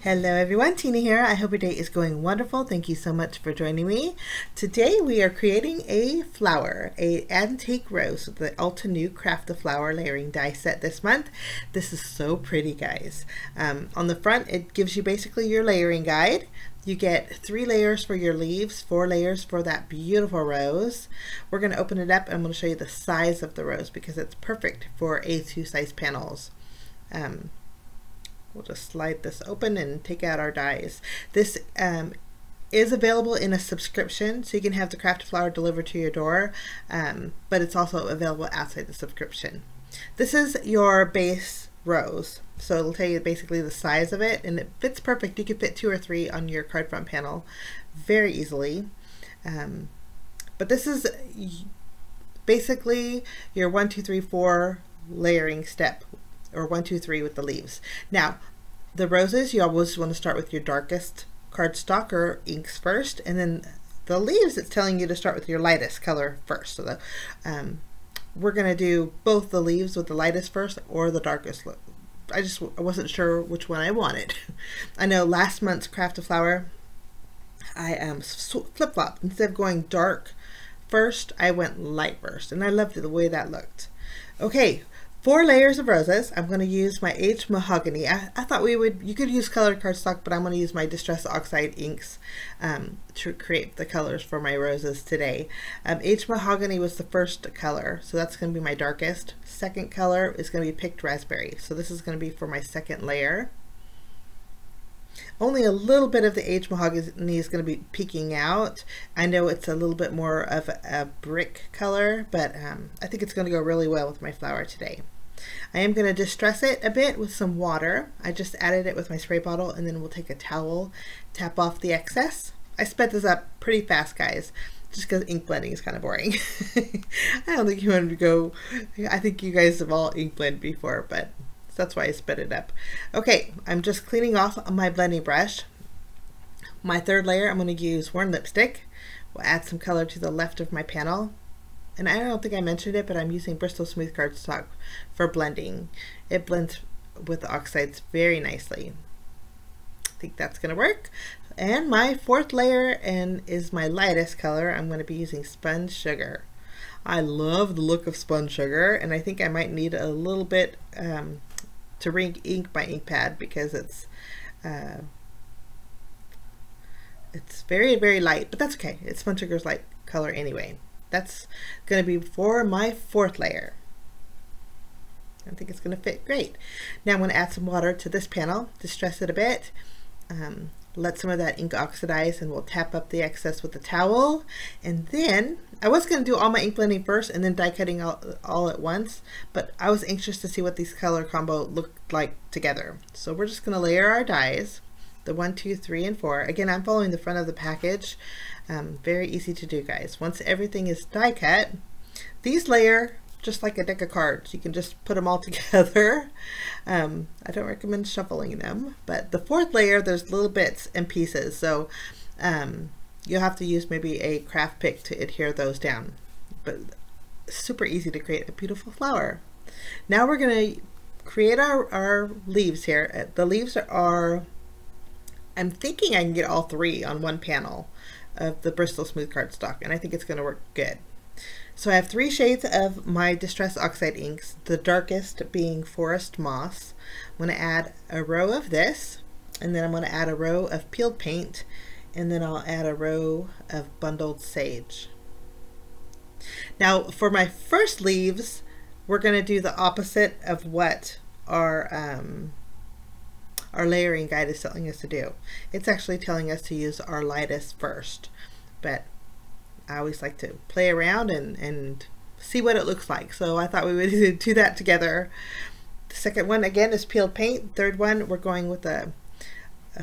Hello everyone, Tina here. I hope your day is going wonderful. Thank you so much for joining me. Today we are creating a flower, a antique rose with the Altenew Crafty Flower layering die set this month. This is so pretty, guys. On the front it gives you basically your layering guide. You get 3 layers for your leaves, 4 layers for that beautiful rose. We're going to open it up and I'm going to show you the size of the rose because it's perfect for A2 size panels. We'll just slide this open and take out our dies. This is available in a subscription, so you can have the crafted flower delivered to your door, but it's also available outside the subscription. This is your base rose, so it'll tell you basically the size of it, and it fits perfect. You can fit 2 or 3 on your card front panel very easily. But this is basically your 1, 2, 3, 4 layering step, or 1, 2, 3 with the leaves. Now, the roses, you always want to start with your darkest cardstock or inks first, and then the leaves, it's telling you to start with your lightest color first. So we're going to do both the leaves with the lightest first or the darkest. I wasn't sure which one I wanted. I know last month's Crafty Flower, I flip-flopped. Instead of going dark first, I went light first, and I loved the way that looked. Okay. 4 layers of roses. I'm going to use my H Mahogany. I thought you could use colored cardstock, but I'm going to use my Distress Oxide inks to create the colors for my roses today. H Mahogany was the first color, so that's going to be my darkest. Second color is going to be Picked Raspberry, so this is going to be for my second layer. Only a little bit of the H Mahogany is going to be peeking out. I know it's a little bit more of a brick color, but I think it's going to go really well with my flower today. I am going to distress it a bit with some water. I just added it with my spray bottle, and then we'll take a towel, tap off the excess. I sped this up pretty fast, guys, just because ink blending is kind of boring. I don't think you want to go, I think you guys have all ink blended before, but that's why I sped it up. Okay, I'm just cleaning off my blending brush. My third layer, I'm going to use Worn Lipstick. We'll add some color to the left of my panel. And I don't think I mentioned it, but I'm using Bristol Smooth Cardstock for blending. It blends with the oxides very nicely. I think that's going to work. And my 4th layer is my lightest color. I'm going to be using Spun Sugar. I love the look of Spun Sugar, and I think I might need a little bit to ink my ink pad because it's very, very light, but that's okay. It's Spun Sugar's light color anyway. That's going to be for my 4th layer. I think it's going to fit great. Now I'm going to add some water to this panel, distress it a bit, let some of that ink oxidize, and we'll tap up the excess with the towel. And then I was going to do all my ink blending first and then die cutting all at once, but I was anxious to see what these color combo looked like together. So we're just going to layer our dies, the 1, 2, 3, and 4. Again, I'm following the front of the package. Very easy to do, guys. Once everything is die cut, these layer just like a deck of cards. You can just put them all together. I don't recommend shuffling them, but the 4th layer, there's little bits and pieces, so you'll have to use maybe a craft pick to adhere those down, but super easy to create a beautiful flower. Now we're going to create our leaves here. The leaves are, I'm thinking I can get all 3 on one panel of the Bristol Smooth Cardstock, and I think it's going to work good. So I have 3 shades of my Distress Oxide inks, the darkest being Forest Moss. I'm going to add a row of this, and then I'm going to add a row of Peeled Paint, and then I'll add a row of Bundled Sage. Now for my first leaves, we're going to do the opposite of what our layering guide is telling us to do. It's actually telling us to use our lightest first, but I always like to play around and see what it looks like. So I thought we would do that together. The second one again is Peeled Paint. Third one, we're going with a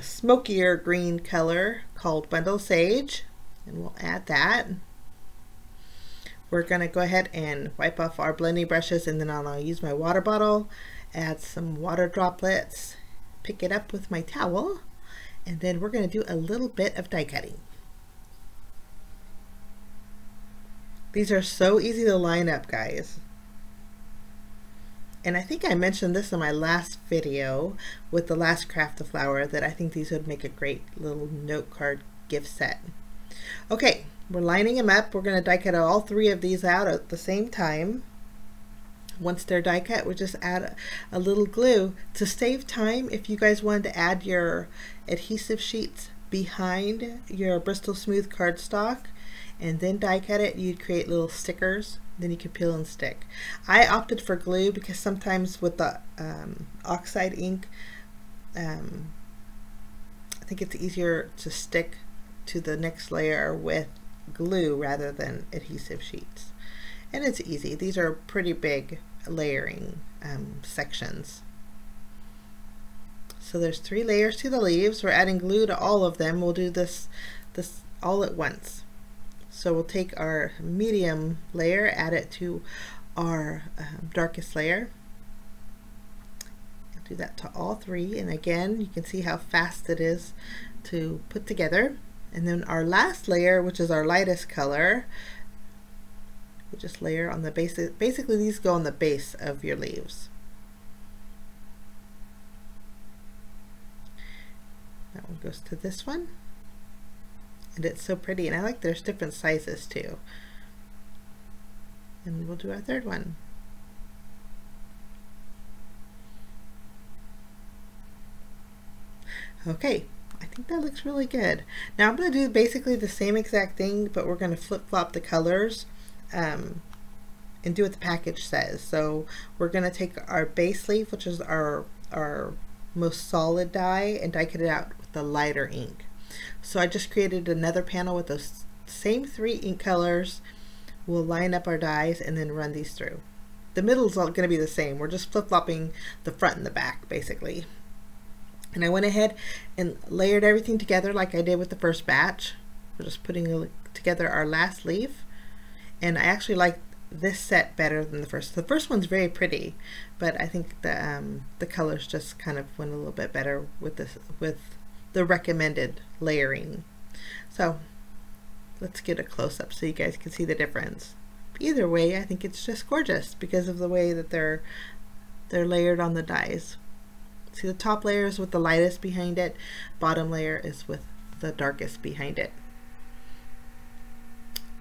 smokier green color called Bundled Sage, and we'll add that. We're going to go ahead and wipe off our blending brushes, and then I'll use my water bottle, add some water droplets, pick it up with my towel, and then we're going to do a little bit of die cutting. These are so easy to line up, guys. And I think I mentioned this in my last video with the last craft of flower, that I think these would make a great little note card gift set. Okay, we're lining them up. We're going to die cut all 3 of these out at the same time. Once they're die cut, we'll just add a little glue. To save time, if you guys wanted to add your adhesive sheets behind your Bristol Smooth cardstock and then die cut it, you'd create little stickers. Then you can peel and stick. I opted for glue because sometimes with the oxide ink, I think it's easier to stick to the next layer with glue rather than adhesive sheets. And it's easy. These are pretty big layering sections. So there's 3 layers to the leaves. We're adding glue to all of them. We'll do this all at once. So we'll take our medium layer, add it to our darkest layer. I'll do that to all 3, and again you can see how fast it is to put together. And then our last layer, which is our lightest color, we'll just layer on the base. Basically these go on the base of your leaves. That one goes to this one. And it's so pretty, and I like there's different sizes too. And we'll do our 3rd one. Okay, I think that looks really good. Now I'm going to do basically the same exact thing, but we're going to flip-flop the colors and do what the package says. So we're going to take our base leaf, which is our most solid die, and die cut it out with the lighter ink. So I just created another panel with those same 3 ink colors. We'll line up our dies and then run these through. The middle is all going to be the same. We're just flip-flopping the front and the back basically. And I went ahead and layered everything together like I did with the first batch. We're just putting together our last leaf. And I actually like this set better than the first. The first one's very pretty, but I think the colors just kind of went a little bit better with this, with the recommended layering. So let's get a close-up so you guys can see the difference. Either way, I think it's just gorgeous because of the way that they're layered on the dies. See, the top layer is with the lightest behind it, bottom layer is with the darkest behind it.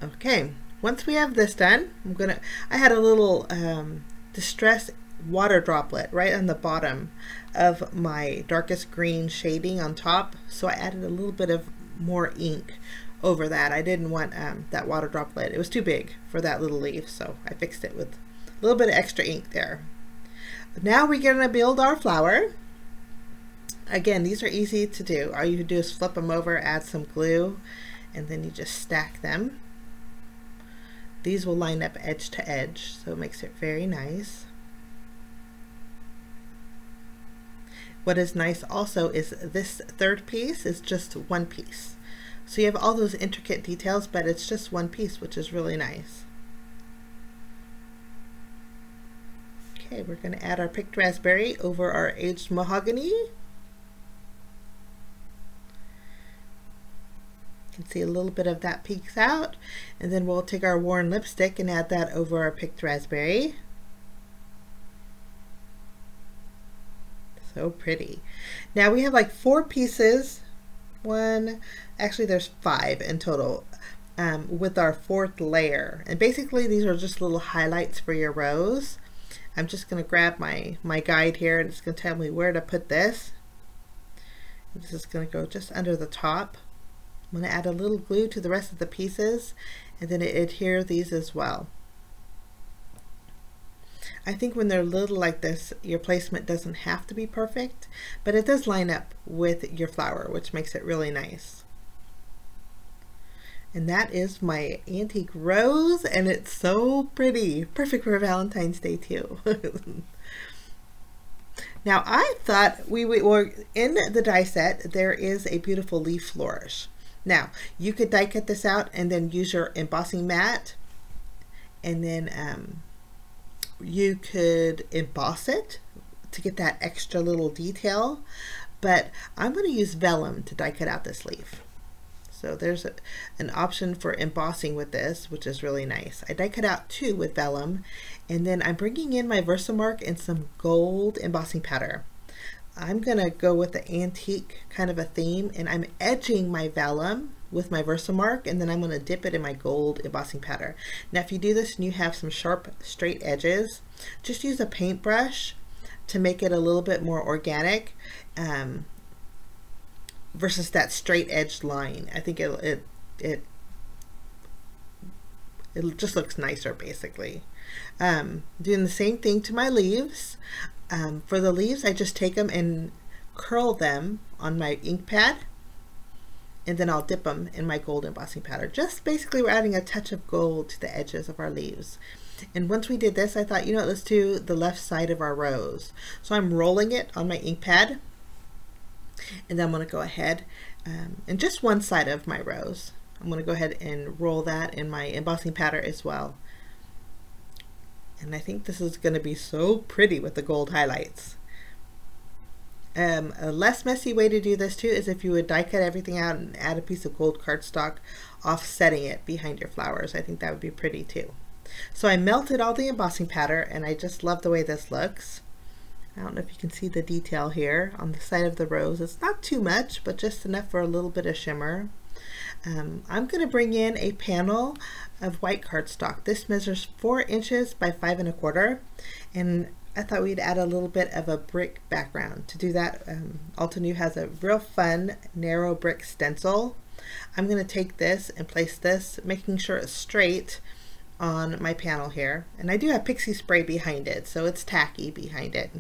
Okay, once we have this done, I had a little distress water droplet right on the bottom of my darkest green shading on top, so I added a little bit of more ink over that. I didn't want that water droplet. It was too big for that little leaf, so I fixed it with a little bit of extra ink there. Now we're going to build our flower. Again, these are easy to do. All you do is flip them over, add some glue, and then you just stack them. These will line up edge to edge, so it makes it very nice. What is nice also is this 3rd piece is just 1 piece. So you have all those intricate details, but it's just 1 piece, which is really nice. Okay, we're going to add our picked raspberry over our aged mahogany. You can see a little bit of that peeks out, and then we'll take our worn lipstick and add that over our picked raspberry. So pretty. Now we have like 4 pieces. Actually there's 5 in total with our 4th layer. And basically these are just little highlights for your rose. I'm just going to grab my guide here, and it's going to tell me where to put this. This is going to go just under the top. I'm going to add a little glue to the rest of the pieces, and then adhere these as well. I think when they're little like this, your placement doesn't have to be perfect, but it does line up with your flower, which makes it really nice. And that is my antique rose, and it's so pretty. Perfect for Valentine's Day too. Now I thought we were in the die set, there is a beautiful leaf flourish. Now you could die cut this out and then use your embossing mat, and then you could emboss it to get that extra little detail, but I'm going to use vellum to die cut out this leaf. So there's an option for embossing with this, which is really nice. I die cut out 2 with vellum, and then I'm bringing in my Versamark and some gold embossing powder. I'm gonna go with the antique kind of a theme, and I'm edging my vellum with my Versamark, and then I'm gonna dip it in my gold embossing powder. Now if you do this and you have some sharp straight edges, just use a paintbrush to make it a little bit more organic, versus that straight edged line. I think it just looks nicer basically. Doing the same thing to my leaves. For the leaves, I just take them and curl them on my ink pad, and then I'll dip them in my gold embossing powder. Just basically we're adding a touch of gold to the edges of our leaves. And once we did this, I thought, you know what, let's do the left side of our rose. So I'm rolling it on my ink pad, and then I'm going to go ahead and just one side of my rose. I'm going to go ahead and roll that in my embossing powder as well. And I think this is going to be so pretty with the gold highlights. A less messy way to do this too is if you would die cut everything out and add a piece of gold cardstock offsetting it behind your flowers. I think that would be pretty too. So I melted all the embossing powder, and I just love the way this looks. I don't know if you can see the detail here on the side of the rose. It's not too much, but just enough for a little bit of shimmer. I'm going to bring in a panel of white cardstock. This measures 4 inches by 5 1/4, and I thought we'd add a little bit of a brick background. To do that, Altenew has a real fun narrow brick stencil. I'm going to take this and place this, making sure it's straight on my panel here. And I do have pixie spray behind it, so it's tacky behind it.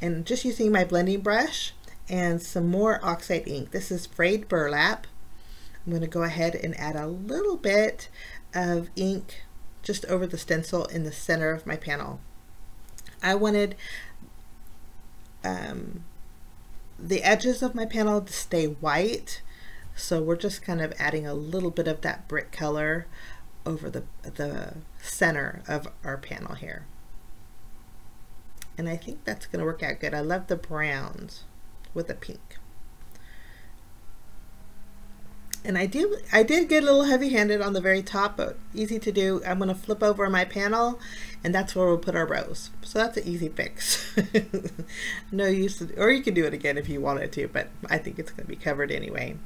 And just using my blending brush and some more oxide ink. This is frayed burlap. I'm going to go ahead and add a little bit of ink just over the stencil in the center of my panel. I wanted the edges of my panel to stay white, so we're just kind of adding a little bit of that brick color over the center of our panel here. And I think that's going to work out good. I love the browns with the pink. And I did get a little heavy-handed on the very top, but easy to do. I'm going to flip over my panel, and that's where we'll put our rose. So that's an easy fix. No use to, or you can do it again if you wanted to, but I think it's going to be covered anyway.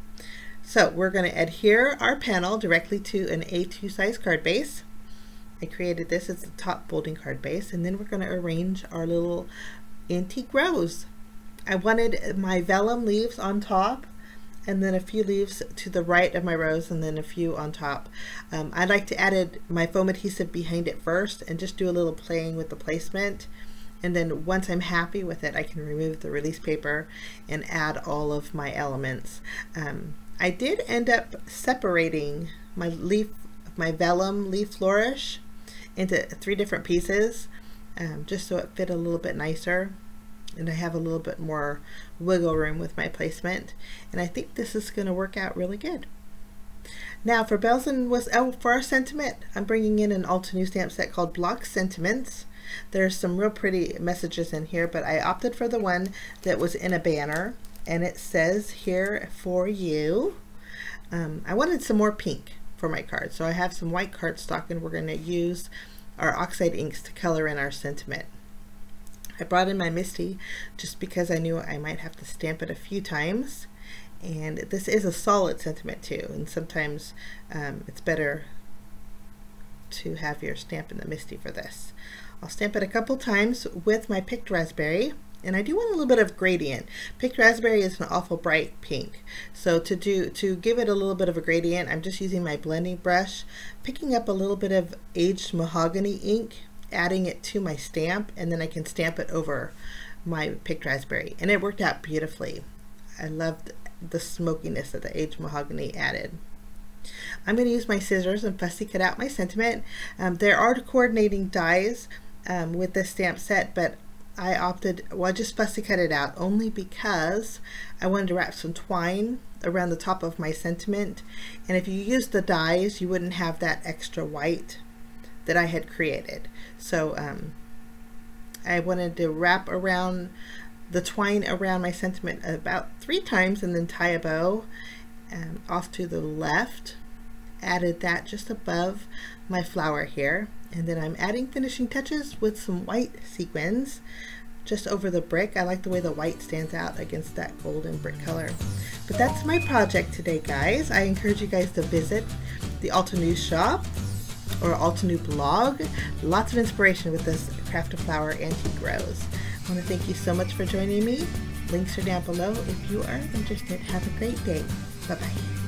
So we're going to adhere our panel directly to an A2 size card base. I created this as the top folding card base, and then we're going to arrange our little antique rose. I wanted my vellum leaves on top, and then a few leaves to the right of my rose, and then a few on top. I like to add my foam adhesive behind it first and just do a little playing with the placement. And then once I'm happy with it, I can remove the release paper and add all of my elements. I did end up separating my vellum leaf flourish into 3 different pieces, just so it fit a little bit nicer. And I have a little bit more wiggle room with my placement, and I think this is going to work out really good. Now for bells and whistles, for our sentiment, I'm bringing in an Altenew stamp set called Block Sentiments. There's some real pretty messages in here, but I opted for the one that was in a banner, and it says "Here for you." I wanted some more pink for my card, so I have some white cardstock, and we're going to use our oxide inks to color in our sentiment. I brought in my Misty just because I knew I might have to stamp it a few times, and this is a solid sentiment too, and sometimes it's better to have your stamp in the Misty for this. I'll stamp it a couple times with my picked raspberry, and I do want a little bit of gradient. Picked raspberry is an awful bright pink, so to give it a little bit of a gradient, I'm just using my blending brush, picking up a little bit of aged mahogany ink, adding it to my stamp, and then I can stamp it over my picked raspberry, and it worked out beautifully. I loved the smokiness that the aged mahogany added. I'm going to use my scissors and fussy cut out my sentiment. There are coordinating dies with this stamp set, but I just fussy cut it out only because I wanted to wrap some twine around the top of my sentiment, and if you use the dies you wouldn't have that extra white that I had created. So I wanted to wrap around the twine around my sentiment about 3 times and then tie a bow, off to the left, added that just above my flower here, and then I'm adding finishing touches with some white sequins just over the brick. I like the way the white stands out against that golden brick color. But that's my project today, guys. I encourage you guys to visit the Altenew shop or Altenew blog. Lots of inspiration with this craft a flower antique rose. I want to thank you so much for joining me. Links are down below if you are interested. Have a great day. Bye-bye.